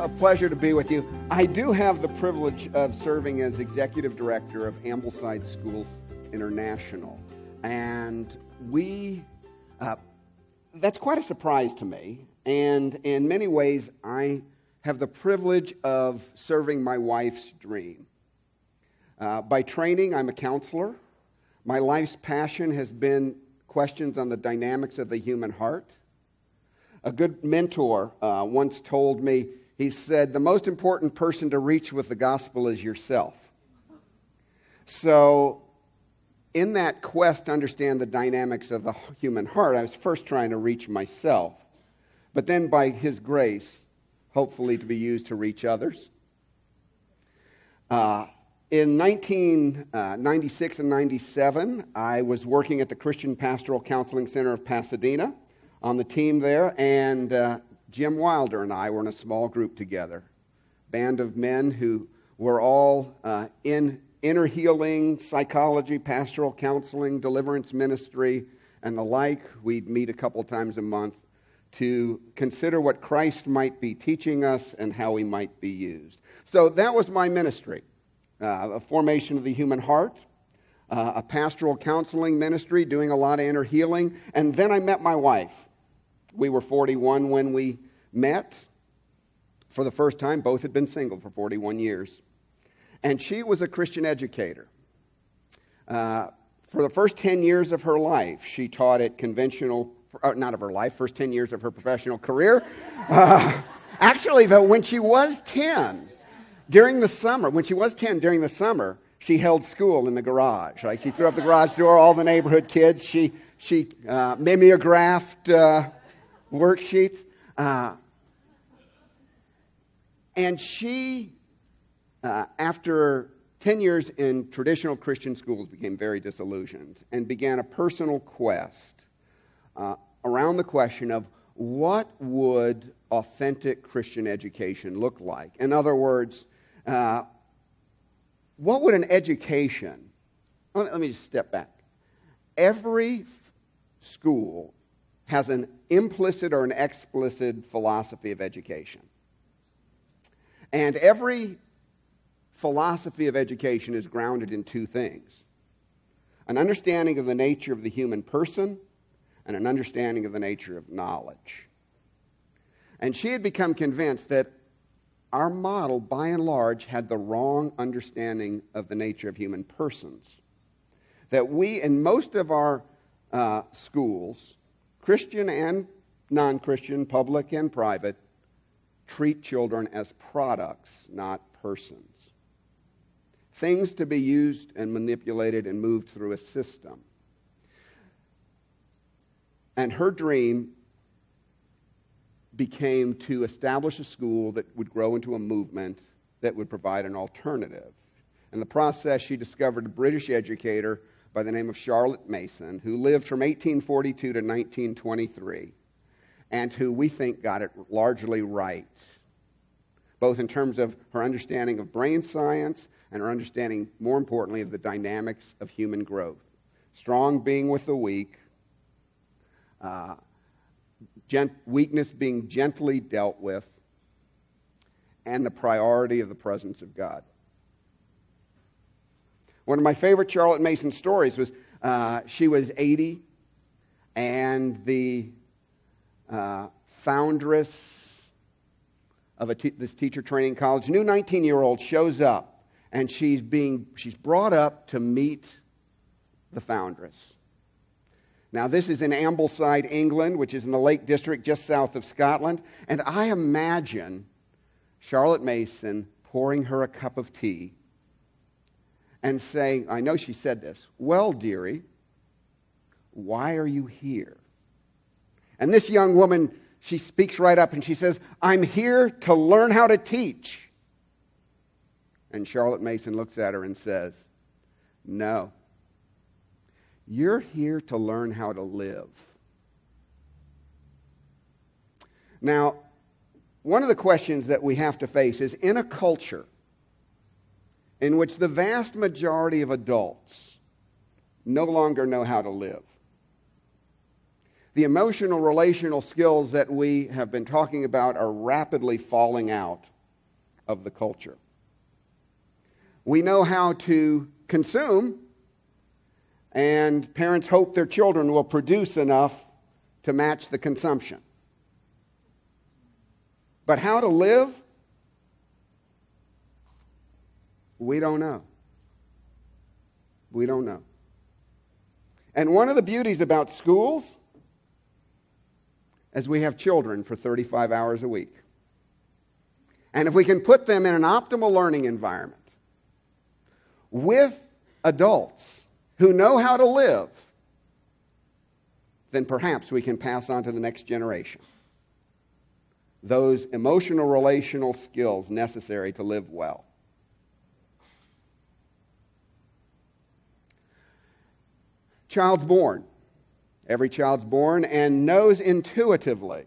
a pleasure to be with you. I do have the privilege of serving as executive director of Ambleside Schools International. And that's quite a surprise to me. And in many ways, I have the privilege of serving my wife's dream. By training, I'm a counselor. My life's passion has been questions on the dynamics of the human heart. A good mentor once told me, he said, the most important person to reach with the gospel is yourself. So in that quest to understand the dynamics of the human heart, I was first trying to reach myself, but then by His grace, hopefully to be used to reach others. In 1996 and 97, I was working at the Christian Pastoral Counseling Center of Pasadena on the team there, and Jim Wilder and I were in a small group together, band of men who were all in inner healing, psychology, pastoral counseling, deliverance ministry, and the like. We'd meet a couple times a month to consider what Christ might be teaching us and how we might be used. So that was my ministry, a formation of the human heart, a pastoral counseling ministry, doing a lot of inner healing, and then I met my wife. We were 41 when we met for the first time. Both had been single for 41 years. And she was a Christian educator. For the first 10 years of her life, she taught at conventional, not of her life, first 10 years of her professional career. Actually, though, when she was 10, during the summer, she held school in the garage. Like, she threw up the garage door, all the neighborhood kids. She mimeographed worksheets. And she, after 10 years in traditional Christian schools, became very disillusioned and began a personal quest around the question of what would authentic Christian education look like? In other words, what would an education... Let me just step back. Every school has an implicit or an explicit philosophy of education. And every philosophy of education is grounded in two things: an understanding of the nature of the human person and an understanding of the nature of knowledge. And she had become convinced that our model, by and large, had the wrong understanding of the nature of human persons. That we, in most of our schools, Christian and non-Christian, public and private, treat children as products, not persons. Things to be used and manipulated and moved through a system. And her dream became to establish a school that would grow into a movement that would provide an alternative. In the process, she discovered a British educator by the name of Charlotte Mason, who lived from 1842 to 1923, and who we think got it largely right, both in terms of her understanding of brain science and her understanding, more importantly, of the dynamics of human growth. Strong being with the weak, weakness being gently dealt with, and the priority of the presence of God. One of my favorite Charlotte Mason stories was she was 80, and the foundress of this teacher training college, new 19-year-old, shows up, and she's brought up to meet the foundress. Now, this is in Ambleside, England, which is in the Lake District just south of Scotland, and I imagine Charlotte Mason pouring her a cup of tea and saying, I know she said this, "Well, dearie, why are you here?" And this young woman, she speaks right up and she says, "I'm here to learn how to teach." And Charlotte Mason looks at her and says, "No, you're here to learn how to live." Now, one of the questions that we have to face is, in a culture in which the vast majority of adults no longer know how to live, the emotional relational skills that we have been talking about are rapidly falling out of the culture. We know how to consume, and parents hope their children will produce enough to match the consumption. But how to live? We don't know. We don't know. And one of the beauties about schools is we have children for 35 hours a week. And if we can put them in an optimal learning environment with adults who know how to live, then perhaps we can pass on to the next generation those emotional relational skills necessary to live well. Child's born. Every child's born and knows intuitively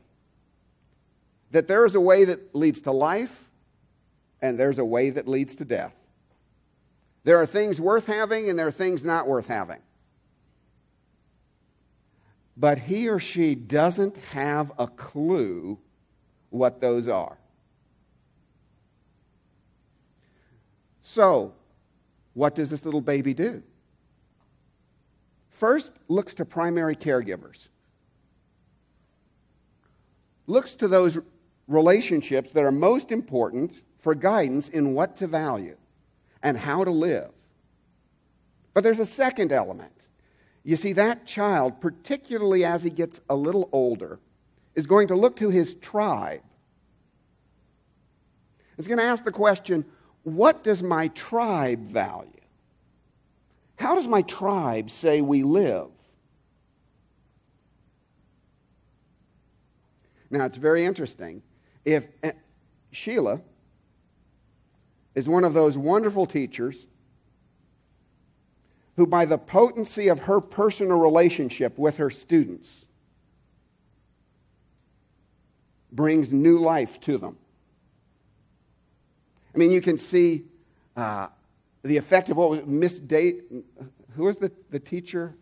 that there is a way that leads to life and there's a way that leads to death. There are things worth having and there are things not worth having. But he or she doesn't have a clue what those are. So, what does this little baby do? First, looks to primary caregivers. Looks to those relationships that are most important for guidance in what to value and how to live. But there's a second element. You see, that child, particularly as he gets a little older, is going to look to his tribe. He's going to ask the question, what does my tribe value? How does my tribe say we live? Now, it's very interesting. If Sheila is one of those wonderful teachers who, by the potency of her personal relationship with her students, brings new life to them. I mean, you can see the effect of what was who was the teacher?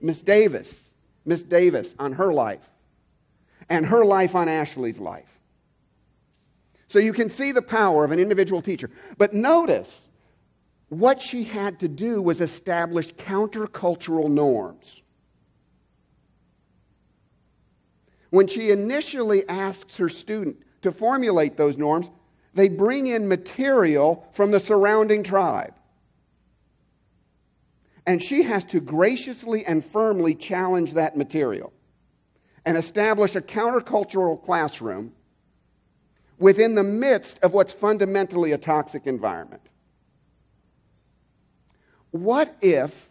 Miss Davis. Miss Davis on her life. And her life on Ashley's life. So you can see the power of an individual teacher. But notice, what she had to do was establish countercultural norms. When she initially asks her student to formulate those norms, they bring in material from the surrounding tribe. And she has to graciously and firmly challenge that material and establish a countercultural classroom within the midst of what's fundamentally a toxic environment. What if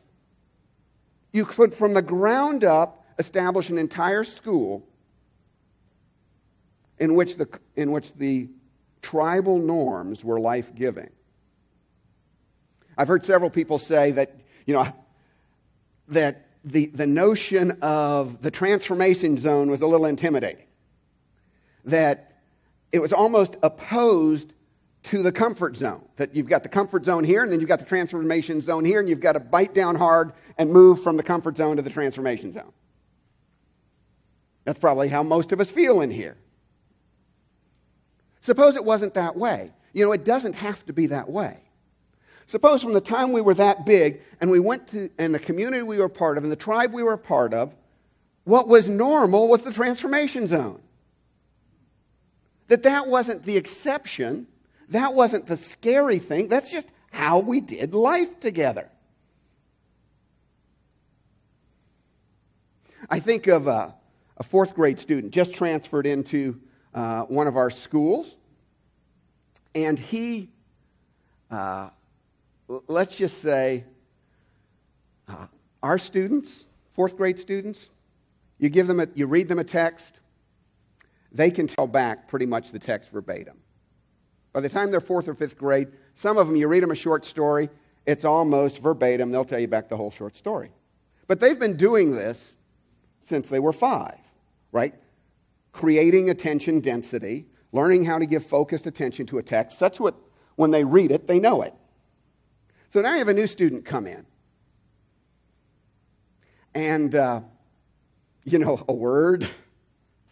you could, from the ground up, establish an entire school in which the tribal norms were life-giving? I've heard several people say that, that the notion of the transformation zone was a little intimidating. That it was almost opposed to the comfort zone. That you've got the comfort zone here, and then you've got the transformation zone here, and you've got to bite down hard and move from the comfort zone to the transformation zone. That's probably how most of us feel in here. Suppose it wasn't that way. It doesn't have to be that way. Suppose from the time we were that big and we went to, and the community we were part of and the tribe we were a part of, what was normal was the transformation zone. That wasn't the exception. That wasn't the scary thing. That's just how we did life together. I think of a fourth grade student just transferred into one of our schools. And he, let's just say, our students, fourth grade students, you read them a text, they can tell back pretty much the text verbatim. By the time they're fourth or fifth grade, some of them, you read them a short story, it's almost verbatim. They'll tell you back the whole short story. But they've been doing this since they were 5, right? Creating attention density, learning how to give focused attention to a text, such that when they read it, they know it. So now you have a new student come in. And a word.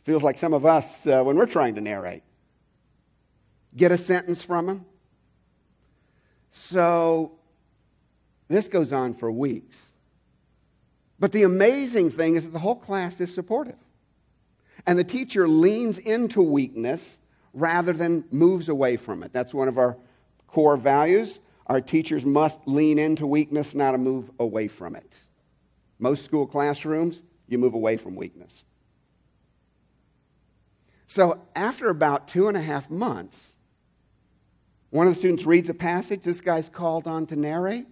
Feels like some of us when we're trying to narrate. Get a sentence from him. So this goes on for weeks. But the amazing thing is that the whole class is supportive. And the teacher leans into weakness rather than moves away from it. That's one of our core values. Our teachers must lean into weakness, not to move away from it. Most school classrooms, you move away from weakness. So after about 2.5 months, one of the students reads a passage. This guy's called on to narrate.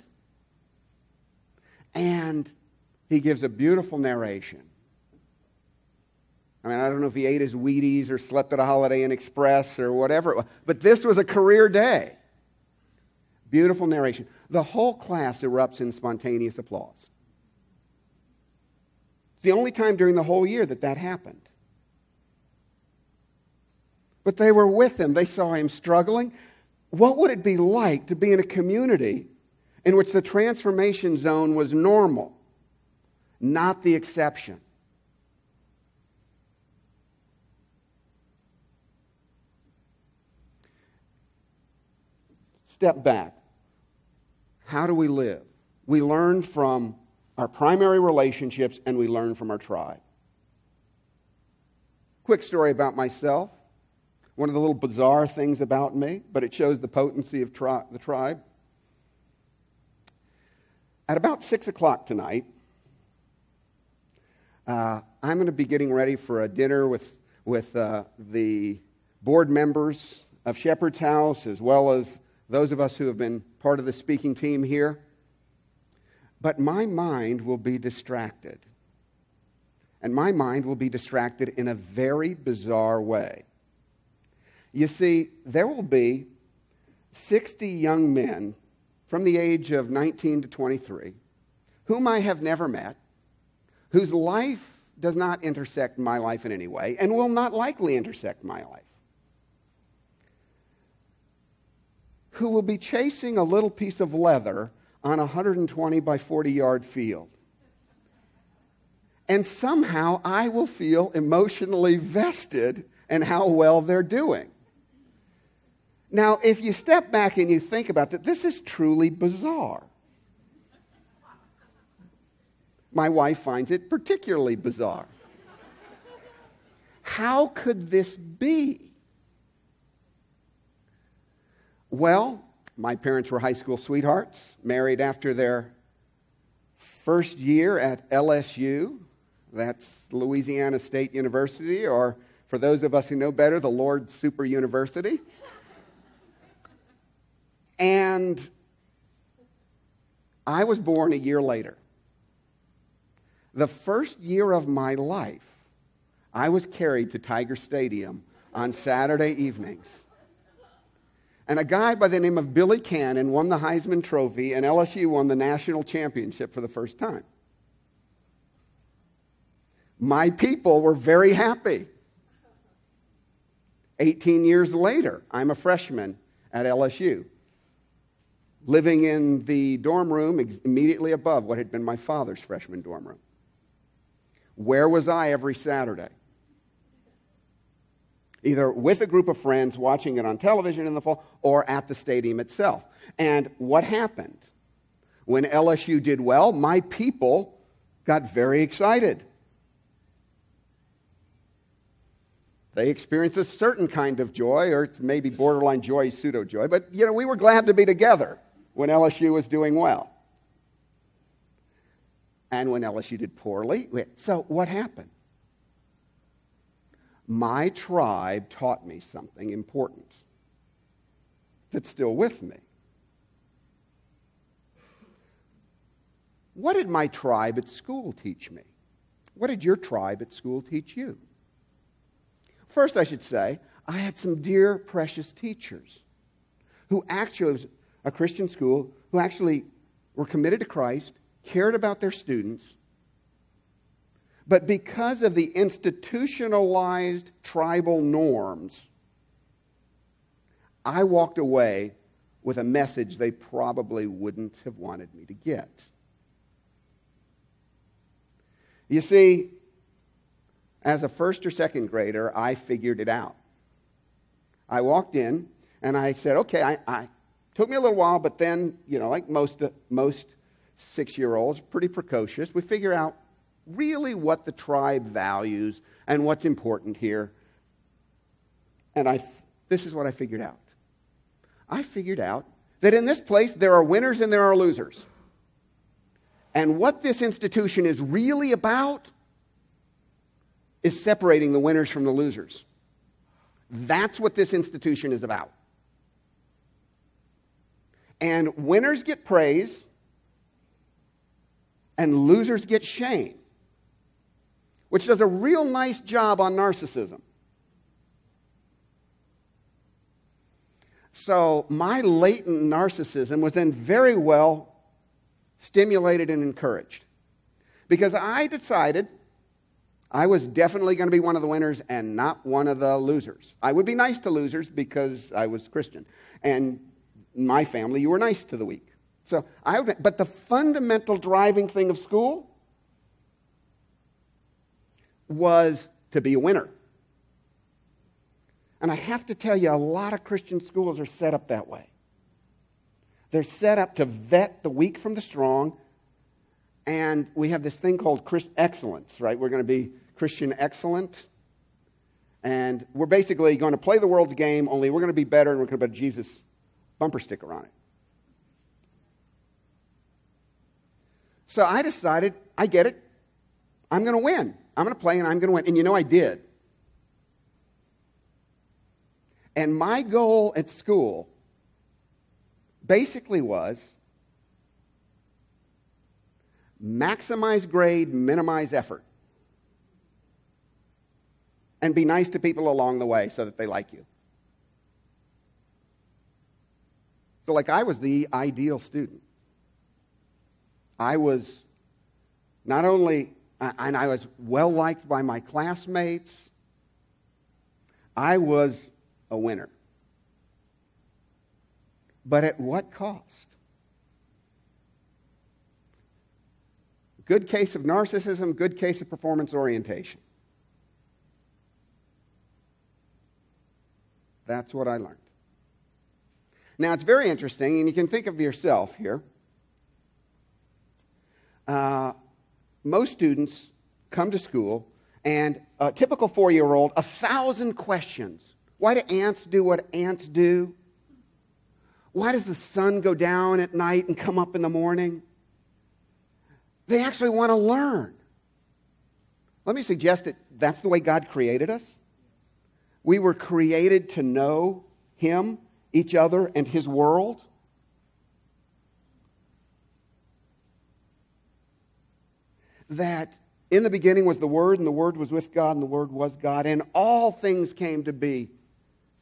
And he gives a beautiful narration. I don't know if he ate his Wheaties or slept at a Holiday Inn Express or whatever it was, but this was a career day. Beautiful narration. The whole class erupts in spontaneous applause. It's the only time during the whole year that happened. But they were with him. They saw him struggling. What would it be like to be in a community in which the transformation zone was normal, not the exception? Step back. How do we live? We learn from our primary relationships and we learn from our tribe. Quick story about myself. One of the little bizarre things about me, but it shows the potency of the tribe. At about 6 o'clock tonight, I'm going to be getting ready for a dinner with the board members of Shepherd's House, as well as those of us who have been part of the speaking team here. But my mind will be distracted. And my mind will be distracted in a very bizarre way. You see, there will be 60 young men from the age of 19 to 23 whom I have never met, whose life does not intersect my life in any way and will not likely intersect my life, who will be chasing a little piece of leather on a 120 by 40 yard field. And somehow I will feel emotionally vested in how well they're doing. Now, if you step back and you think about that, this is truly bizarre. My wife finds it particularly bizarre. How could this be? Well, my parents were high school sweethearts, married after their first year at LSU. That's Louisiana State University, or for those of us who know better, the Lord Super University. And I was born a year later. The first year of my life, I was carried to Tiger Stadium on Saturday evenings. And a guy by the name of Billy Cannon won the Heisman Trophy, and LSU won the national championship for the first time. My people were very happy. 18 years later, I'm a freshman at LSU, living in the dorm room immediately above what had been my father's freshman dorm room. Where was I every Saturday? Either with a group of friends watching it on television in the fall or at the stadium itself. And what happened? When LSU did well, my people got very excited. They experienced a certain kind of joy, or it's maybe borderline joy, pseudo-joy, but we were glad to be together when LSU was doing well. And when LSU did poorly, so what happened? My tribe taught me something important that's still with me. What did my tribe at school teach me? What did your tribe at school teach you? First, I should say, I had some dear, precious teachers who actually was a Christian school, who actually were committed to Christ, cared about their students. But because of the institutionalized tribal norms, I walked away with a message they probably wouldn't have wanted me to get. You see, as a first or second grader, I figured it out. I walked in and I said, okay, I took me a little while, but then, like most 6-year-olds, pretty precocious, we figure out really what the tribe values and what's important here. And this is what I figured out. I figured out that in this place there are winners and there are losers. And what this institution is really about is separating the winners from the losers. That's what this institution is about. And winners get praise, and losers get shame, which does a real nice job on narcissism. So my latent narcissism was then very well stimulated and encouraged, because I decided I was definitely going to be one of the winners and not one of the losers. I would be nice to losers because I was Christian. And in my family, you were nice to the weak. But the fundamental driving thing of school was to be a winner. And I have to tell you, a lot of Christian schools are set up that way. They're set up to vet the weak from the strong. And we have this thing called excellence, right? We're going to be Christian excellent. And we're basically going to play the world's game, only we're going to be better, and we're going to put Jesus bumper sticker on it. So I decided, I get it. I'm going to win. I'm going to play and I'm going to win. And I did. And my goal at school basically was maximize grade, minimize effort. And be nice to people along the way so that they like you. So I was the ideal student. I was not only, and I was well liked by my classmates, I was a winner. But at what cost? Good case of narcissism, good case of performance orientation. That's what I learned. Now, it's very interesting, and you can think of yourself here. Most students come to school, and a typical 4-year-old, 1,000 questions. Why do ants do what ants do? Why does the sun go down at night and come up in the morning? They actually want to learn. Let me suggest that that's the way God created us. We were created to know Him, each other, and His world. That in the beginning was the Word, and the Word was with God, and the Word was God, and all things came to be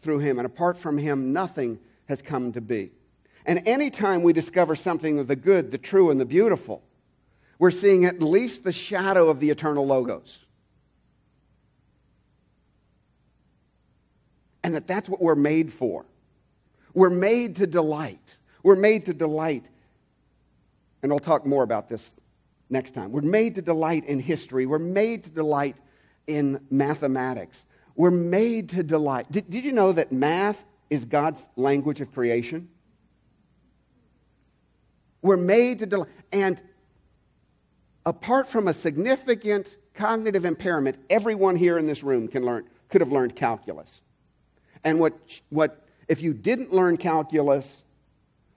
through Him, and apart from Him, nothing has come to be. And anytime we discover something of the good, the true, and the beautiful, we're seeing at least the shadow of the eternal Logos. And that's what we're made for. We're made to delight. We're made to delight. And I'll talk more about this next time. We're made to delight in history. We're made to delight in mathematics. We're made to delight. Did you know that math is God's language of creation? We're made to delight. And apart from a significant cognitive impairment, everyone here in this room could have learned calculus. And what if you didn't learn calculus,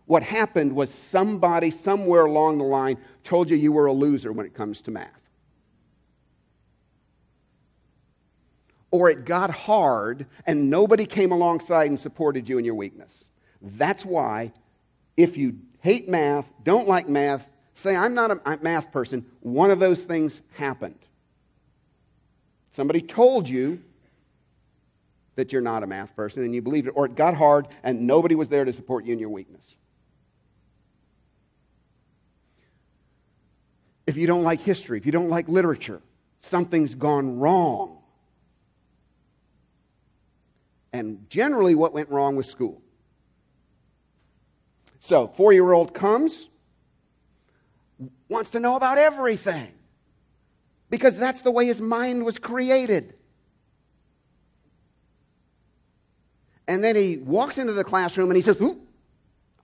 what happened was somebody somewhere along the line told you were a loser when it comes to math. Or it got hard and nobody came alongside and supported you in your weakness. That's why if you hate math, don't like math, say, I'm not a math person, one of those things happened. Somebody told you that you're not a math person and you believed it, or it got hard and nobody was there to support you in your weakness. If you don't like history, if you don't like literature, something's gone wrong. And generally what went wrong was school. So, 4-year-old comes, wants to know about everything. because that's the way his mind was created. And then he walks into the classroom and he says, "Ooh,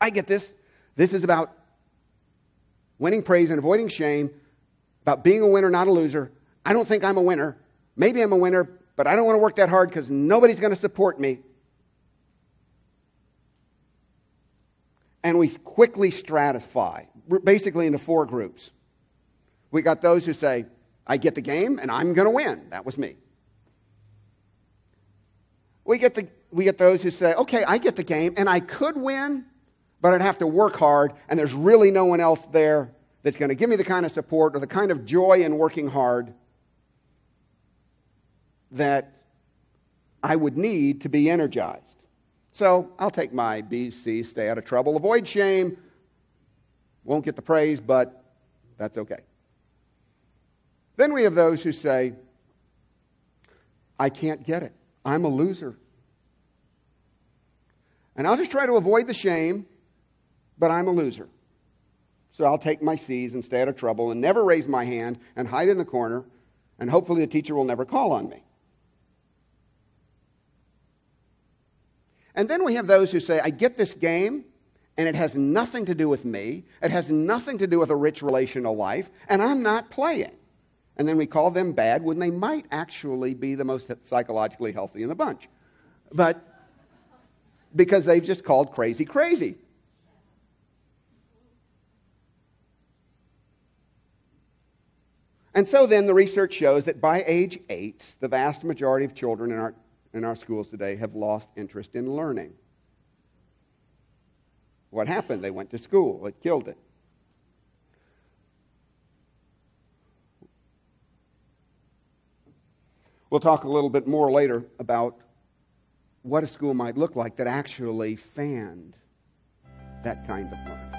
I get this. This is about winning praise and avoiding shame, about being a winner, not a loser. I don't think I'm a winner. Maybe I'm a winner, but I don't want to work that hard because nobody's going to support me." And we quickly stratify, basically into 4 groups. We got those who say, "I get the game and I'm going to win." That was me. We get those who say, "Okay, I get the game and I could win, but I'd have to work hard and there's really no one else there that's going to give me the kind of support or the kind of joy in working hard that I would need to be energized. So I'll take my B's, C's, stay out of trouble, avoid shame, won't get the praise, but that's okay." Then we have those who say, "I can't get it. I'm a loser. And I'll just try to avoid the shame, but I'm a loser. So I'll take my C's and stay out of trouble and never raise my hand and hide in the corner, and hopefully the teacher will never call on me." And then we have those who say, "I get this game, and it has nothing to do with me. It has nothing to do with a rich relational life, and I'm not playing." And then we call them bad when they might actually be the most psychologically healthy in the bunch. But because they've just called crazy crazy. And so then the research shows that by age 8, the vast majority of children in our schools today have lost interest in learning. What happened? They went to school. It killed it. We'll talk a little bit more later about what a school might look like that actually fanned that kind of learning.